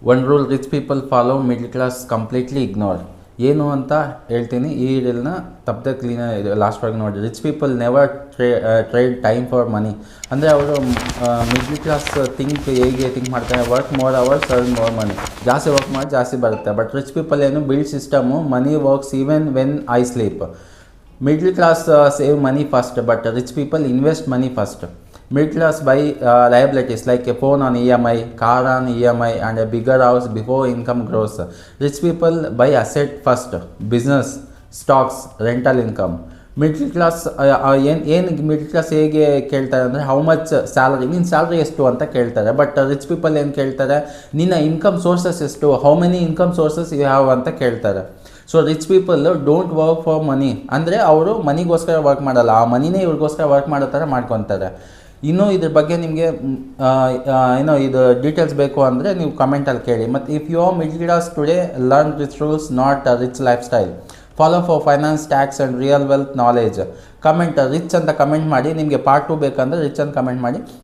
One rule rich people follow, middle class completely ignore. ಏನು ಅಂತ ಹೇಳ್ತೀನಿ, ಈ ರೀಲ್ನ ತಪ್ಪದೆ ಕ್ಲೀನಾಗಿ ಲಾಸ್ಟ್ವರೆಗೆ ನೋಡಿ. Rich people never trade time for money. ಅಂದರೆ ಅವರು ಮಿಡ್ಲ್ ಕ್ಲಾಸ್ ಹೇಗೆ ಥಿಂಕ್ ಮಾಡ್ತಾರೆ, work more hours earn more money. ಜಾಸ್ತಿ ವರ್ಕ್ ಮಾಡಿ ಜಾಸ್ತಿ ಬರುತ್ತೆ. ಬಟ್ ರಿಚ್ ಪೀಪಲ್ ಏನು build system, money works even when I sleep. Middle class save money first, but rich people invest money first. Middle class buy liabilities like a phone on EMI, car on EMI, and a bigger house before income grows. Rich people buy asset first, business, stocks, rental income. Middle class ಏನು middle class ಹೇಗೆ ಕೇಳ್ತಾರೆ ಅಂದರೆ, how much salary, ನಿನ್ನ salary ಎಷ್ಟು ಅಂತ ಕೇಳ್ತಾರೆ. But rich people ಏನು ಕೇಳ್ತಾರೆ, ನಿನ್ನ ಇನ್ಕಮ್ ಸೋರ್ಸಸ್ ಎಷ್ಟು, how many income sources you have ಅಂತ ಕೇಳ್ತಾರೆ. So rich people don't work for money, ಅಂದರೆ ಅವರು ಮನಿಗೋಸ್ಕರ ವರ್ಕ್ ಮಾಡಲ್ಲ, ಆ ಮನಿನೇ ಇವ್ರಿಗೋಸ್ಕರ ವರ್ಕ್ ಮಾಡೋ ಥರ ಮಾಡ್ಕೊತಾರೆ. ಇನ್ನೂ ಇದ್ರ ಬಗ್ಗೆ ನಿಮಗೆ ಏನೋ ಇದು ಡೀಟೇಲ್ಸ್ ಬೇಕು ಅಂದರೆ ನೀವು ಕಮೆಂಟಲ್ಲಿ ಕೇಳಿ. ಮತ್ತು if you are middle class today, learn rich rules, not rich life style. Follow for finance, tax and real wealth knowledge. Comment rich ಅಂತ ಕಮೆಂಟ್ ಮಾಡಿ. ನಿಮಗೆ ಪಾರ್ಟ್ 2 ಬೇಕಂದರೆ ರಿಚ್ ಅಂತ ಕಮೆಂಟ್ ಮಾಡಿ.